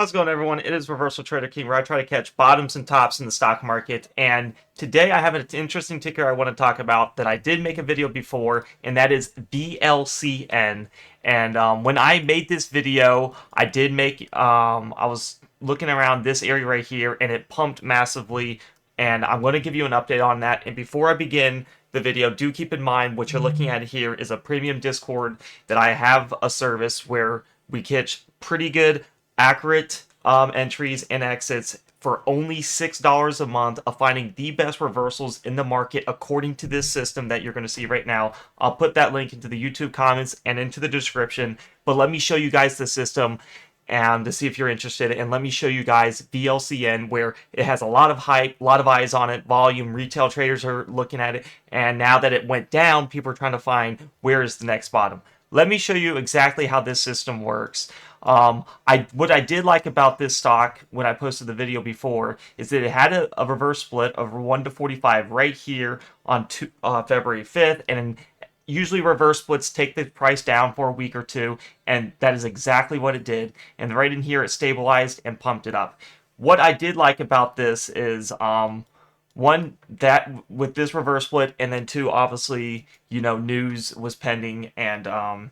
How's it going, everyone? It is Reversal Trader King, where I try to catch bottoms and tops in the stock market. And today I have an interesting ticker I want to talk about that I did make a video before, and that is BLCN. And when I made this video, I did make, I was looking around this area right here, and it pumped massively. And I'm going to give you an update on that. And before I begin the video, do keep in mind what you're looking at here is a premium Discord that I have a service where we catch pretty good accurate entries and exits for only $6 a month of finding the best reversals in the market according to this system that you're going to see right now. I'll put that link into the YouTube comments and into the description, but let me show you guys the system and to see if you're interested, and let me show you guys VLCN, where it has a lot of hype, a lot of eyes on it, volume, retail traders are looking at it, and now that it went down, people are trying to find where is the next bottom. Let me show you exactly how this system works. What I did like about this stock when I posted the video before is that it had a reverse split of 1 to 45 right here on February 5th, and usually reverse splits take the price down for a week or two, and that is exactly what it did. And right in here, it stabilized and pumped it up. What I did like about this is one, that with this reverse split, and then two, obviously, news was pending, and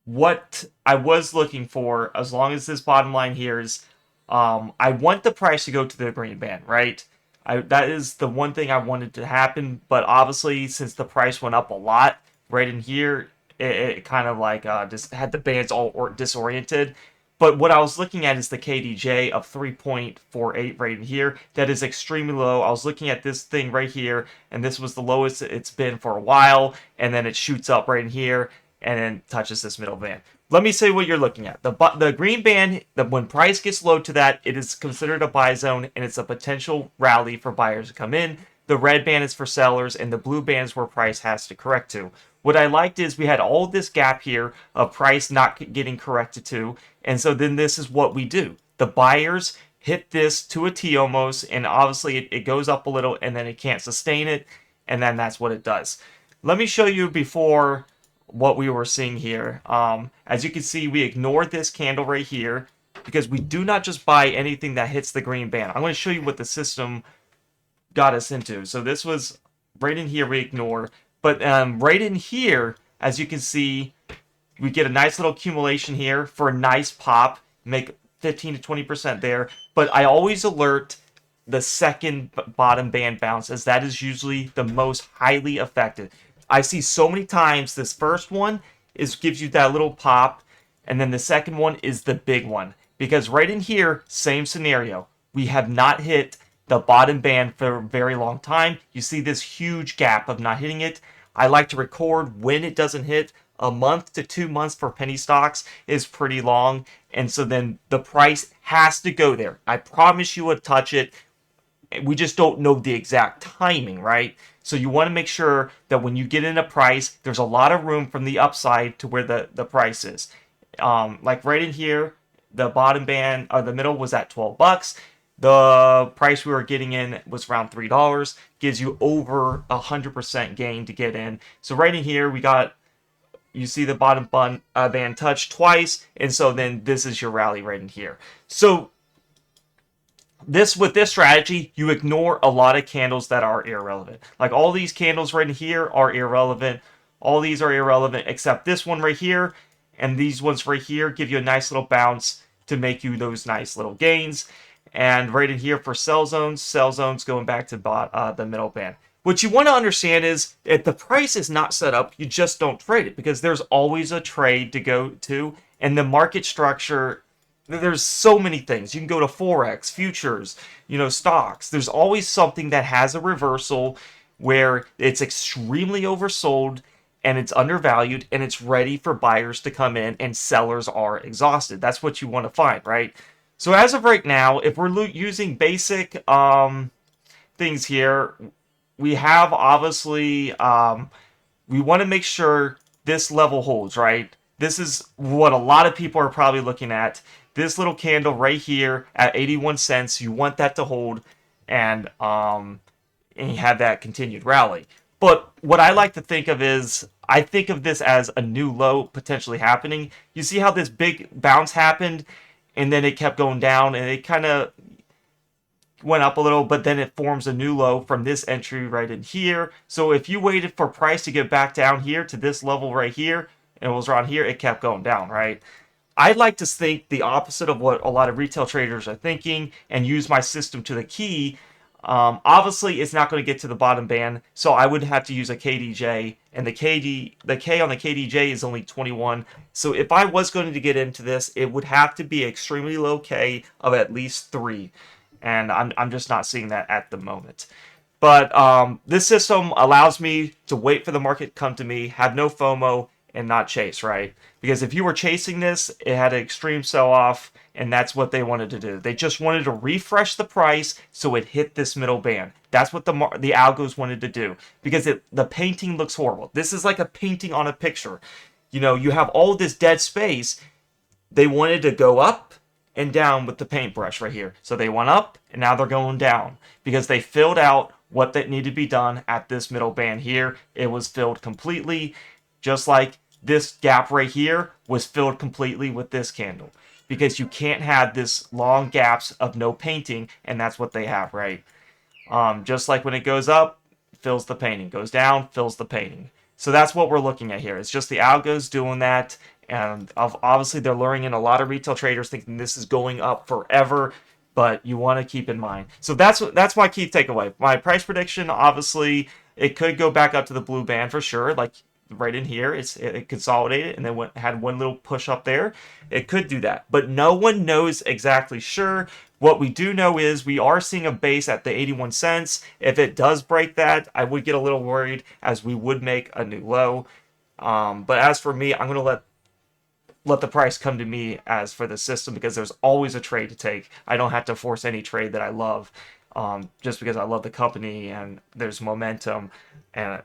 what I was looking for, as long as this bottom line here is, I want the price to go to the green band, right? That is the one thing I wanted to happen, but obviously, since the price went up a lot right in here, it kind of like just had the bands all disoriented. But what I was looking at is the KDJ of 3.48 right in here. That is extremely low. I was looking at this thing right here, and this was the lowest it's been for a while, and then it shoots up right in here, and then touches this middle band. Let me say what you're looking at. The green band, when price gets low to that, it is considered a buy zone, and it's a potential rally for buyers to come in. The red band is for sellers, and the blue band is where price has to correct to. What I liked is we had all this gap here of price not getting corrected to, and so then this is what we do. The buyers hit this to a T almost, and obviously it goes up a little, and then it can't sustain it, and then that's what it does. Let me show you before what we were seeing here. As you can see, we ignored this candle right here because we do not just buy anything that hits the green band. I'm going to show you what the system got us into. So this was right in here, we ignore. But right in here, as you can see, we get a nice little accumulation here for a nice pop, make 15 to 20% there. But I always alert the second bottom band bounce, as that is usually the most highly affected. I see so many times this first one gives you that little pop, and then the second one is the big one. Because right in here, same scenario. We have not hit the bottom band for a very long time. You see this huge gap of not hitting it. I like to record when it doesn't hit. A month to 2 months for penny stocks is pretty long, and so then the price has to go there. I promise you would touch it. We just don't know the exact timing, right? So you want to make sure that when you get in a price, there's a lot of room from the upside to where the price is. Like right in here, the bottom band, or the middle was at 12 bucks. The price we were getting in was around $3. Gives you over 100% gain to get in. So right in here, you see the bottom band touch twice, and so then this is your rally right in here. So with this strategy, you ignore a lot of candles that are irrelevant. Like all these candles right in here are irrelevant. All these are irrelevant except this one right here, and these ones right here give you a nice little bounce to make you those nice little gains. And right in here for sell zones going back to the middle band. What you want to understand is if the price is not set up, you just don't trade it, because there's always a trade to go to, and the market structure, there's so many things. You can go to Forex, futures, stocks. There's always something that has a reversal where it's extremely oversold and it's undervalued and it's ready for buyers to come in, and sellers are exhausted. That's what you want to find, right? So as of right now, if we're using basic things here, we have obviously, we want to make sure this level holds, right? This is what a lot of people are probably looking at. This little candle right here at 81 cents, you want that to hold, and you have that continued rally. But what I like to think of is, I think of this as a new low potentially happening. You see how this big bounce happened, and then it kept going down, and it kind of went up a little, but then it forms a new low from this entry right in here. So if you waited for price to get back down here to this level right here, and it was around here, it kept going down, right? I'd like to think the opposite of what a lot of retail traders are thinking and use my system to the key. Obviously, it's not going to get to the bottom band, so I would have to use a KDJ, and the K on the KDJ is only 21. So if I was going to get into this, it would have to be extremely low K of at least 3, and I'm just not seeing that at the moment. But this system allows me to wait for the market to come to me, have no FOMO, and not chase, right? Because if you were chasing this, it had an extreme sell-off, and that's what they wanted to do. They just wanted to refresh the price so it hit this middle band. That's what the algos wanted to do, because the painting looks horrible. This is like a painting on a picture. You know, you have all this dead space. They wanted to go up and down with the paintbrush right here. So they went up, and now they're going down, because they filled out what that needed to be done at this middle band here. It was filled completely, just like this gap right here was filled completely with this candle, because you can't have this long gaps of no painting, and that's what they have, right? Just like when it goes up, fills the painting, goes down, fills the painting. So that's what we're looking at here. It's just the algos doing that, and obviously they're luring in a lot of retail traders thinking this is going up forever, but you want to keep in mind. So that's my key takeaway. My price prediction, obviously, it could go back up to the blue band for sure, like right in here. It consolidated and then had one little push up there. It could do that, but no one knows exactly sure. What we do know is we are seeing a base at the 81 cents. If it does break that, I would get a little worried, as we would make a new low. But as for me, I'm going to let the price come to me as for the system, because there's always a trade to take. I don't have to force any trade that I love, just because I love the company and there's momentum, and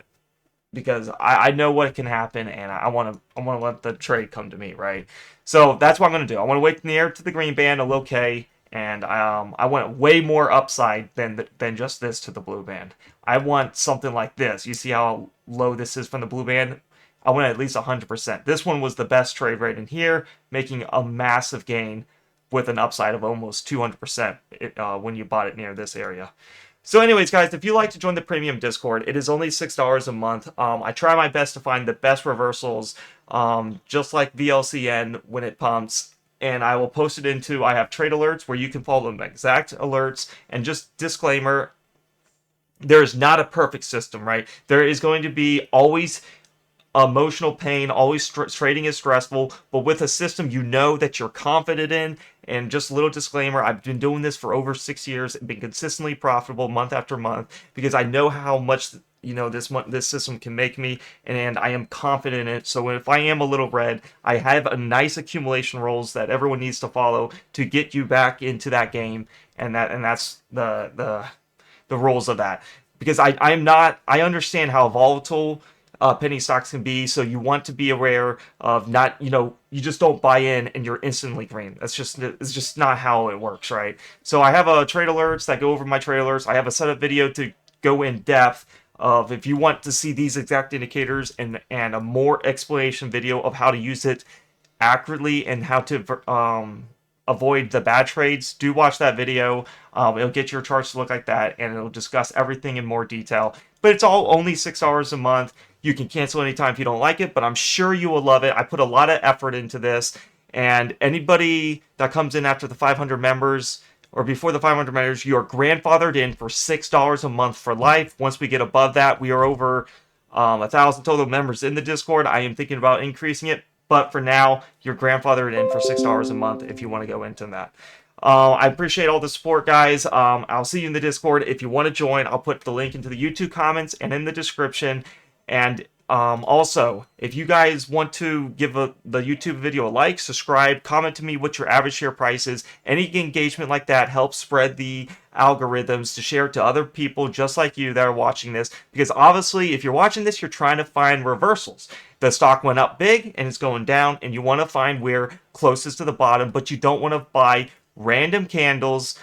because I know what can happen, and I want to let the trade come to me, right? So that's what I'm going to do. I want to wait near to the green band, a low K, and I want way more upside than just this to the blue band. I want something like this. You see how low this is from the blue band? I want at least 100%. This one was the best trade right in here, making a massive gain with an upside of almost 200% when you bought it near this area. So anyways, guys, if you'd like to join the premium Discord, it is only $6 a month. I try my best to find the best reversals, just like VLCN when it pumps, and I will post it into, I have trade alerts where you can follow them exact alerts. And just disclaimer, there is not a perfect system, right? There is going to be always emotional pain, always trading is stressful, but with a system you know that you're confident in. And just a little disclaimer, I've been doing this for over 6 years and been consistently profitable month after month, because I know how much, you know, this system can make me, and I am confident in it. So if I am a little red, I have a nice accumulation rules that everyone needs to follow to get you back into that game, and that's the rules of that. Because I understand how volatile penny stocks can be, so you want to be aware of not, you just don't buy in and you're instantly green. It's just not how it works, right? So I have a trade alerts that go over my trade alerts. I have a setup video to go in depth of, if you want to see these exact indicators, and a more explanation video of how to use it accurately and how to avoid the bad trades. Do watch that video. It'll get your charts to look like that, and it'll discuss everything in more detail. But it's all only $6 a month. You can cancel anytime if you don't like it, but I'm sure you will love it. I put a lot of effort into this, and anybody that comes in after the 500 members or before the 500 members, you are grandfathered in for $6 a month for life. Once we get above that, we are over 1,000 total members in the Discord. I am thinking about increasing it, but for now, you're grandfathered in for $6 a month if you want to go into that. I appreciate all the support, guys. I'll see you in the Discord. If you want to join, I'll put the link into the YouTube comments and in the description. And also, if you guys want to give the YouTube video a like, subscribe, comment to me what your average share price is. Any engagement like that helps spread the algorithms to share it to other people just like you that are watching this. Because obviously, if you're watching this, you're trying to find reversals. The stock went up big and it's going down, and you want to find where closest to the bottom, but you don't want to buy random candles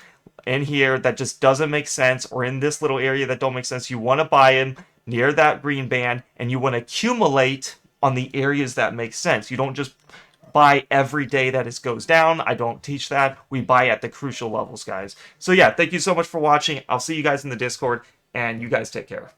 in here that just doesn't make sense, or in this little area that don't make sense. You want to buy them near that green band, and you want to accumulate on the areas that make sense. You don't just buy every day that it goes down. I don't teach that. We buy at the crucial levels, guys. So yeah, thank you so much for watching. I'll see you guys in the Discord, and you guys take care.